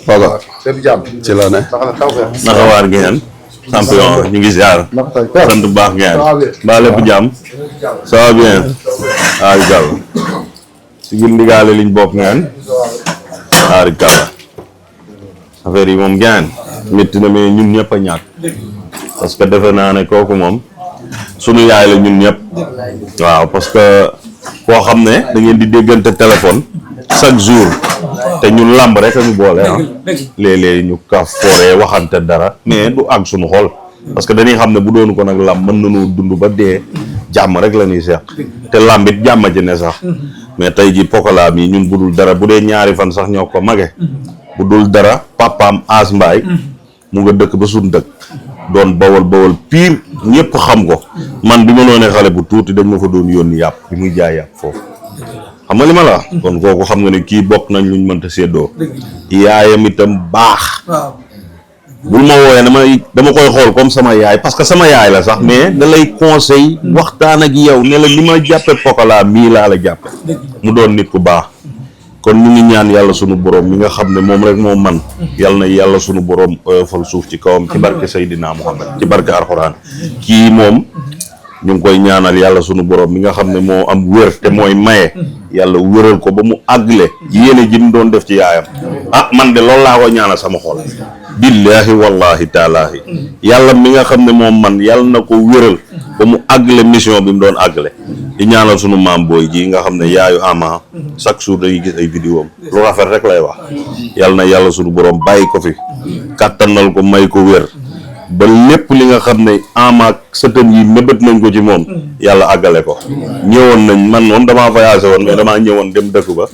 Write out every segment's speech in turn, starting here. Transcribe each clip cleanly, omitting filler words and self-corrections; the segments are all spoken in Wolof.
Pogo ci la ne naka waar ngeen champion ñu ngi ziar sant bu baax ngeen mbaa lépp jàmm ça va bien aari gàll si gil ndigaale liñ bokk ngeen aari gàll affaire yi moom ngeen métti na mais ñun ñëpp a ñàkk parce que defe naa ne kooku moom sunu yaay la ñun ñëpp waaw parce que koo xam ne da ngeen di déggante téléphone chaque jour te ñun làmb rek a ñu boole léeg-léeg ñu ka fooree waxante dara mais du àgg suñu xol parce que dañuy xam ne bu doonu ko nag làmb mën nañu dund ba dee jàmm rek la ñuy seq te làmb it jàmm ci ne sax mais tey ji Pokola mi ñun bu dul dara bu dee ñaari fan sax ñoo ko mage bu dul dara papaam As Mbaay mu nga dëkk ba suñ dëkk doon bawal pire ñëpp xam ko man bi ma noonee xale bu tuuti dañ ma fa doon yónni yàpp bi muy jaay yàpp foofu xam nga li ma la kon kooku xam nga ne kii bokk nañ luñ mënta séddoo yaayam itam baax bul ma wooyee dama koy xool comme sama yaay parce que sama yaay la sax mais da lay conseil waxtaan ak yow ne la li ma jàppe Pokola mii laa la jàppe mu doon nit ku baax kon ñu ngi ñaan yàlla sunu borom mi nga xam ne moom rek moo man yàlla na yàlla sunu borom oyofal suuf ci kawam ci barke Seydina Muhammad ci barke Alxuraan kii moom ñu ngi koy ñaanal yàlla sunu borom mi nga xam ne moo am wér te mooy maye yàlla wéral ko ba mu àggale yéene ji mu doon def ci yaayam man de loolu laa ko ñaanal sama xol billaahi wallahi taalaahi yàlla mi nga xam ne moom man yàlla na ko wéral ba mu àggale mission bi mu doon àggale di ñaanal sunu maam booy ji nga xam ne yaayu ama chaque jour dañuy gis ay vidéo am lu rafet rek lay wax yàlla na yàlla sunu borom bàyyi ko fi kàttanal ko may ko wér ba lépp li nga xam ne ama sëtën yi mébét nañ ko ci moom yàlla àggale ko ñëwoon nañ man moom damaa voyagé woon mais damaa ñëwoon dem dëkk ba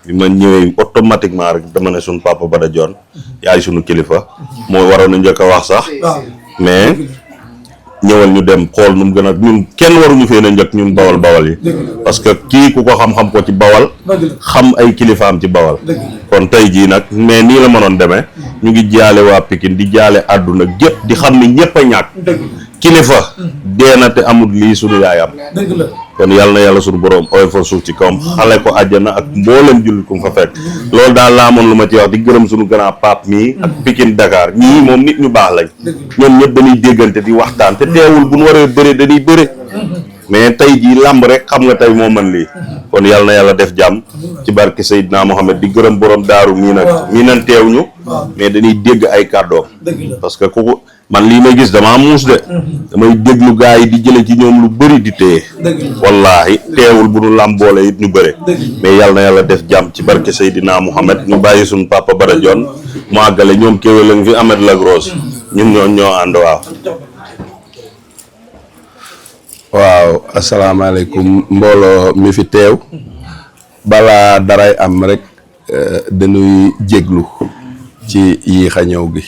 bi ma ñëwee automatiquement rek dama ne suñu papa Bada Dione yaay suñu kilifa moo waroon a njëkk a wax sax mais ñëwal ñu dem xool nu mu gën a ñun kenn waruñu fee na njëkk ñun bawal yi parce que kii ku ko xam-xam ko ci bawal xam ay kilifaam ci bawal kon tey jii nag mais nii la mënoon demee ñu ngi jaale waa Pikine di jaale àdduna gépp di xam ni ñëpp a ñàkk kilifa dee na te amul lii suñu yaayam kon yàlla na yàlla suñu borom oyofal suuf ci kawam xale ko àjjana ak mboolem jullit ku mu fa fekk loolu daal laa amoon lu ma ci wax di gërëm suñu grand pape mii ak Pikine Dakar ñii moom nit ñu baax lañ ñoom ñëpp dañuy déggante di waxtaan te teewul bu ñu waree bëre dañuy bëre mais tey jii làmb rek xam nga tey moo mën lii kon yàlla na yàlla def jàmm ci barke Seydina Mohamed di gërëm borom daaru mii nan teew ñu mais dañuy dégg ay kàddoom parce que ku man lii may gis damaa muus de damay déglu gars yi di jële ci ñoom lu bëri di téye wallaahi teewul bu nu làmboole it ñu bëre mais yàlla na yàlla def jàmm ci barke Seydina Mohamed ñu bàyyi suñu papa Bada Dione mu àggale ñoom kéwél lañ fi Ahmed Lagros ñun ñoo ànd waaw asalaamaaleykum mbooloo mi fi teew balaa daray am rek dañuy jéglu ci yéex a ñëw gi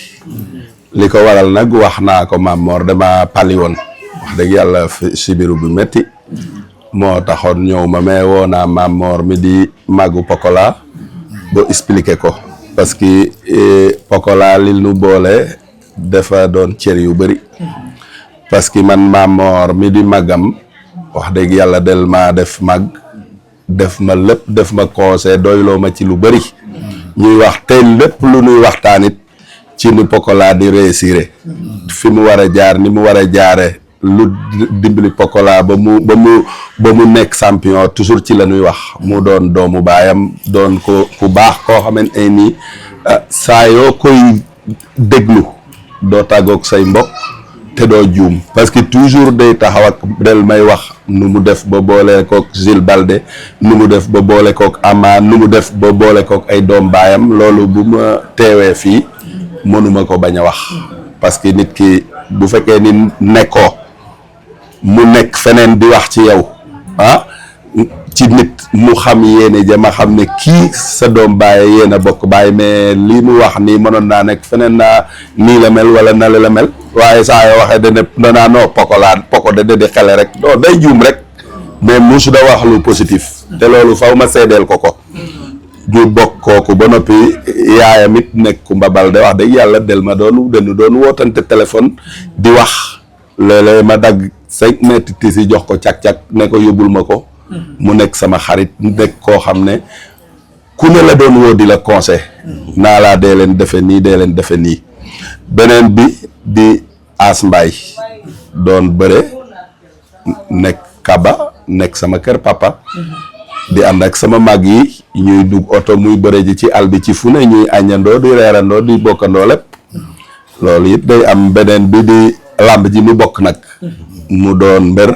li ko waral nag wax naa ko Maam Mor dama pali woon wax dëgg yàlla sibiru bu metti moo taxoon ñëw ma mais woo naa Maam Mor mi di màggu Pokola ba expliquer ko parce que Pokola li nu boole dafa doon cër yu bëri parce que man Maam Mor mi di màggam wax dëgg yàlla del ma def màgg def ma lépp def ma conseil doyloo ma ci lu bëri ñuy wax tey lépp lu ñuy waxtaan it ci ni Pokola di réussir fi mu war a jaar ni mu war a jaare lu dimbali Pokola ba mu nekk champion toujours ci la ñuy wax mu doon doomu baayam doon ko ku baax koo xamante ne nii saa yoo koy déglu doo tàggoog say mbokk te doo juum parce que toujours day taxaw ak del may wax nu mu def ba boole kook Jules Balde nu mu def ba boole kook Ama nu mu def ba boole kook ay doom baayam loolu bu ma teewee fii mënuma ko bañ a wax parce que nit ki bu fekkee ni nekkoo mu nekk feneen di wax ci yow ci nit mu xam yéene jama xam ne kii sa doom bàyyi yéen a bokk bàyyi mais lii mu wax nii mënoon naa nekk feneen naa nii la mel wala na la mel waaye saa yoo waxee danaa noo poko de di xele rek non day juum rek mais musu da wax lu positif te loolu faw ma seedeel ko ñu bokk kooku ba noppi yaayam it nekk Kumba Balde wax dëgg yàlla dañu doon wootante téléphone di wax léeg-léeg ma dagg 5 mètres tisi jox ko cak-cak ne ko yóbbul ma ko mu nekk sama xarit nekk koo xam ne ku ne la doon woo di la conseil naa laa dee leen defe nii beneen bi di As Mbaye doon bëre nekk Kaba nekk sama kër papa di ànd ak sama mag yi ñuy dugg oto muy bëre ji ci àll bi ci fu ne ñuy añandoo di reerandoo di bokkandoo lépp loolu it day am. beneen bi di làmb ji mu bokk nag mu doon mbër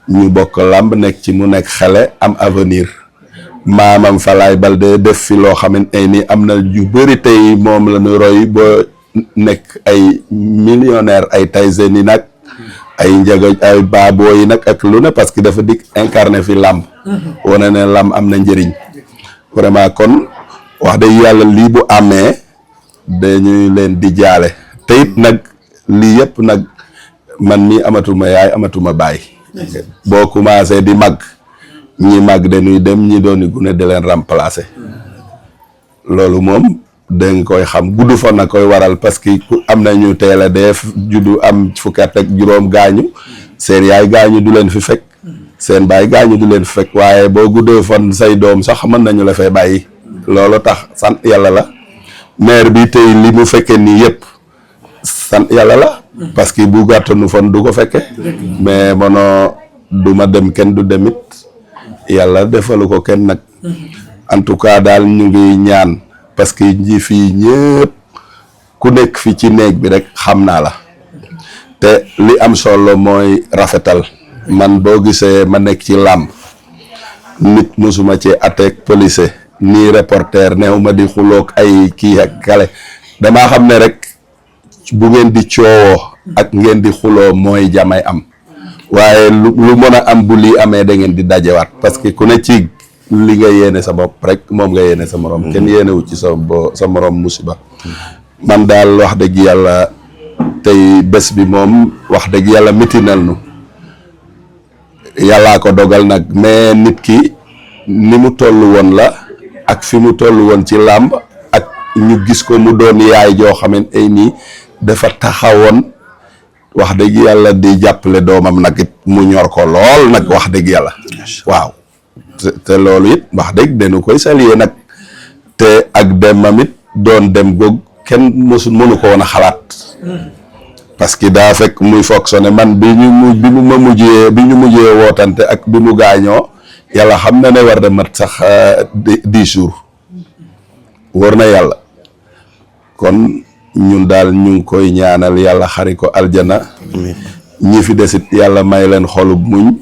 ñu bokk làmb nekk ci mu nekk xale am avenir maamam Falaye Balde def fi loo xamante ni am na yu bëri tey moom la ñu roy ba nekk ay millionnaire ay Tyson yi nag ay njaga ay baaboo yi nag ak lu ne parce que dafa dikk incarné fi làmb wane ne làmb am na njëriñ vraiment kon wax dëgg yàlla lii bu amee dañuy leen di jaale te it nag lii yëpp nag man mii amatuma yaay amatuma baay boo commencé di mag ñi mag dañuy dem ñi dooni gune di leen remplacer loolu moom danga koy xam gudd fan na koy waral parce que am na ñu teel a def juddu am fukki at ak juróom gaañu seen yaay gaañu du leen fi fekk seen baay gaañu du leen fi fekk waaye boo guddee fan say doom sax mën nañu la fay bàyyi loolu tax sant yàlla la maire bi tey li mu fekkee nii yëpp sant yàlla la parce que bu gàttanu fan du ko fekke mais mënoo du ma dem kenn du demit yàlla defalu ko kenn nag en tout cas daal ñu ngi ñaan parce que ñi fii ñëpp ku nekk fi ci néeg bi rek xam naa la te li am solo mooy rafetal man boo gisee ma nekk ci làmb nit musuma ci ateek police nii reporter neew ma di xuloog ay kii ak kale damaa xam ne rek bu ngeen di coowoo ak ngeen di xuloo mooy jamay am waaye lu mën a am bu lii amee da ngeen di dajewaat parce que ku ne ci li nga yéene sa bopp rek moom nga yéene sa morom kenn yéenewu ci sa morom musiba man daal wax dëgg yàlla tey bés bi moom wax dëgg yàlla mitinal nu yàllaa ko dogal nag mais nit ki ni mu toll woon la ak fi mu toll woon ci làmb ak ñu gis ko mu doon yaay joo xamante ay nii dafa taxawoon wax dëgg yàlla di jàppale doomam nag it mu ñor ko lool nag wax dëgg yàlla waaw te loolu it wax dëgg dañu koy saluer nag te ak demam it doon dem goog kenn mënu ko woon a xalaat parce que daa fekk muy fonctionné man bi ñu mujjee wootante ak bi mu gaañoo yàlla xam na ne war na mat sax 10 jours war na yàlla kon ñun daal ñu ngi koy ñaanal yàlla xari ko aljana ñi fi desit yàlla may leen xolub muñ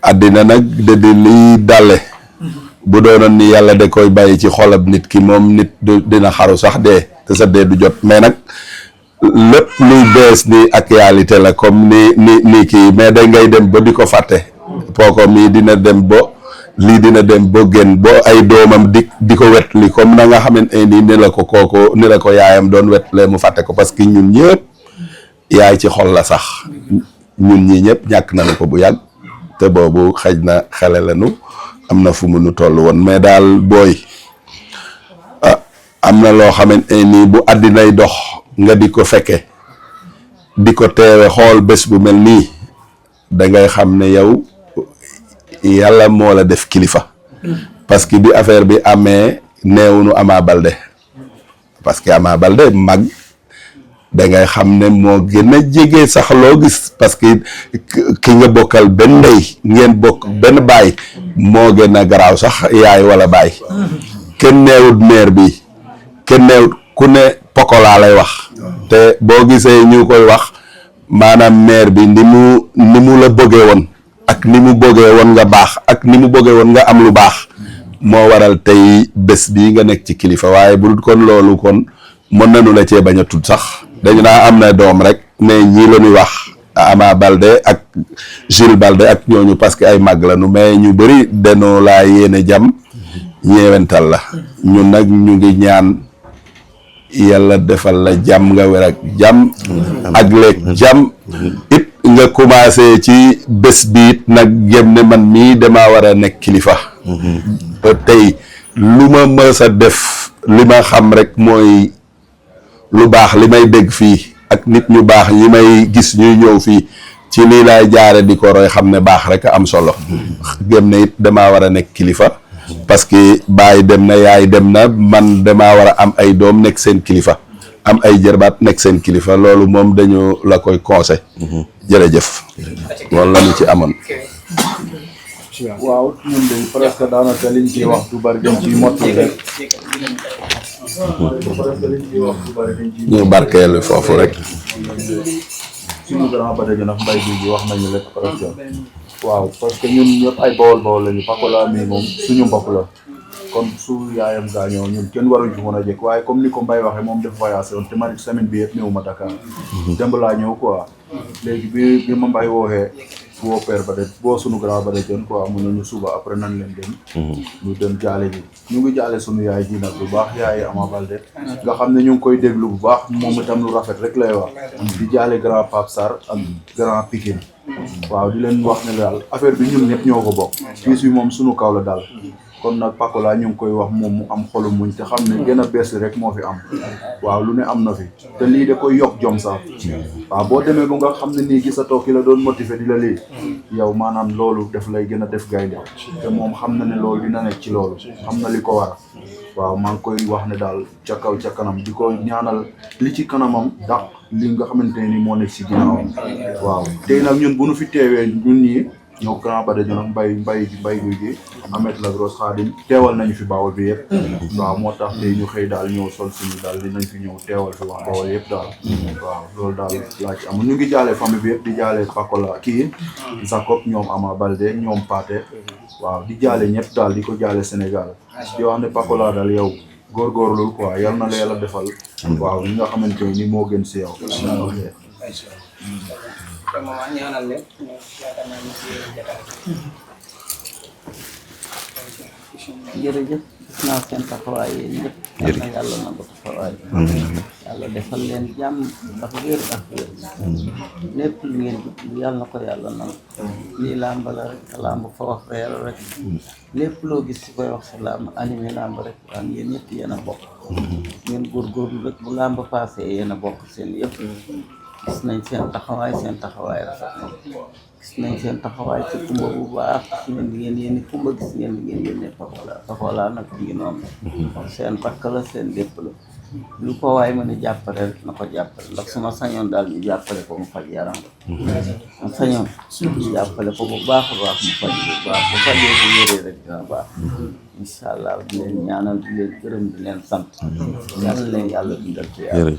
àddina nag de di liy dale bu doonoon ni yàlla da koy bàyyi ci xolab nit ki moom nit dina xaru sax dee te sa dee du jot mais nag lépp luy bees ni actualité la comme ni kii mais da ngay dem ba di ko fàtte pooko mii dina dem bo lii dina dem ba gën bo ay doomam di ko wetli comme na nga xamante ni la ko yaayam doon wetle mu fàtte ko parce que ñun ñëpp yaay ci xol la sax ñun ñi ñëpp ñàkk nañu ko bu yàgg te boobu xëj na xale lañu am na fu mu nu toll woon mais daal booy am na loo xamante ni bu àddinay dox nga di ko fekke di ko teewe xool bés bu mel nii da ngay xam ne yow yàlla moo la def kilifa parce que bi affaire bi amee neewunu Ama Baldé parce que Ama Baldé mag da ngay xam ne moo gën a jege sax loo gis parce que ki nga bokkal benn ndey ngeen bokk benn baay moo gën a garaaw sax yaay wala baay kenn neewut maire bi kenn neewut ku ne pokolaa lay wax te boo gisee ñu koy wax maanaam maire bi ni mu la bëggee woon ak ni mu bëggee woon nga baax ak ni mu bëggee woon nga am lu baax moo waral tey bés bii nga nekk ci kilifa waaye bu dul kon loolu kon mën nañu la cee bañ a tudd sax dañu naa am na doom rek mais ñii la ñuy wax Ama Baldé ak Jules Baldé ak ñooñu parce que ay mag la nu mais ñu bëri dañoo laa yéene jàmm ñeewental la ñun nag ñu ngi ñaan yàlla defal la jàmm nga wér ak jàmm ak leeg jàmm it nga commencé ci bés bi it nag gém ne man mii damaa war a nekk kilifa tey lu ma mës a def li ma xam rek mooy lu baax li may dégg fii ak nit ñu baax yi may gis ñuy ñëw fii ci lii laay jaare di ko roy xam ne baax rek a am solo gém ne it damaa war a nekk kilifa parce que baay dem na yaay dem na man damaa war a am ay doom nekk seen kilifa am ay jërbaat nekk seen kilifa loolu moom dañu la koy conseil jërëjëf loolu la ñu ci amoon. waaw ñun de presque daanaka liñ ciy wax du bari dañ ciy mottali rek. presque liñ ciy wax du bari dañ ciy. ñu barkeelu foofu rek. suñu grand Badadio nag mbay bi wax nañu lépp presque. waaw parce que ñun ñëpp ay bawol lañu Pakola mi moom suñu mbokk la. kon su yaayam gaañoo ñun kenn waruñ fi mën a jekk waaye comme ni ko Mbaye waxee moom def voyagé woon te man semaine bi yëpp ñëwuma Dakar. démb laa ñëw quoi. léegi bi ma Mbaye wooxee boo père Badadio boo sunu grand Badadio quoi mun nañu suba après nan leen dem. ñu dem jaale ji ñu ngi jaale sunu yaay ji nag bu baax yaay Ama Baldé nga xam ne ñu ngi koy déglu bu baax moom itam lu rafet rek lay wax. di jaale grand Pape Sarr ak grand Pikine. waaw di leen wax ne daal affaire bi ñun ñëpp ñoo ko bokk. fii bi moom sunu kaw la daal. kon nag Pakola ñu ngi koy wax moom mu am xolu muñ te xam ne gën a bees rek moo fi am waaw lu ne am na fi te lii da koy yokk jom sax waaw boo demee ba nga xam ne nii gisatoo ki la doon motiver di la lii yow maanaam loolu def lay gën a def gaynde te moom xam na ne loolu dina nekk ci loolu xam na li ko war waaw maa ngi koy wax ne daal ca kaw ca kanam di ko ñaanal li ci kanamam dàq li nga xamante ne ni moo nekk si ginnaawam waaw tey nag ñun bu nu fi teewee ñun ñii ñoo grand Badadio nag mbay guy gi Amet la Grosse Khadim teewal nañu fi Bawol bi yëpp waaw moo tax tey ñu xëy daal ñëw sol suñu daal dinañ fi ñëw teewal fi wax Bawol yëpp daal waaw loolu daal laa ci amul ñu ngi jaale famille bi yëpp di jaale Pakola kii Jacob ñoom Ama Baldé ñoom Pathé waaw di jaale ñëpp daal di ko jaale Sénégal di wax ne Pakola daal yow góorgóorlul quoi yal na la yàlla defal waaw li nga xamante ni moo gën si yow jërëjëf gis naa seen taxawaay yéen ñëpp. jërëjëf yal na yàlla nangu taxawaay. yàlla defal leen jàmm ak wér ak wér. lépp lu ngeen jublu yàlla na ko yàlla nangu. lii làmb la rek làmb fa wax reer rek. lépp loo gis ci koy wax si làmb animé làmb rek waaw yéen ñëpp yéen a bokk. ngeen góorgóorlu rek bu làmb passé yéen a bokk seen yëpp. gis nañ seen taxawaay rafet na gis nañ seen taxawaay ci kumba bu baax gis ngeen di ngeen yéen kumba gis ngeen di ngeen yéene Pakola nag ngi noonu seen rakk la seen lépp la lu ko waay mën a jàppale rek na ko jàppale ndax suma sañoon daal ñu jàppale ko mu faj yaram ma sañoon ñu jàppale ko bu baax a baax mu faj bu baax bu fajee bu wéree rek dina baax incha allah di leen ñaanal di leen gërëm di leen sant yàlla leen yàlla dundal ci yàlla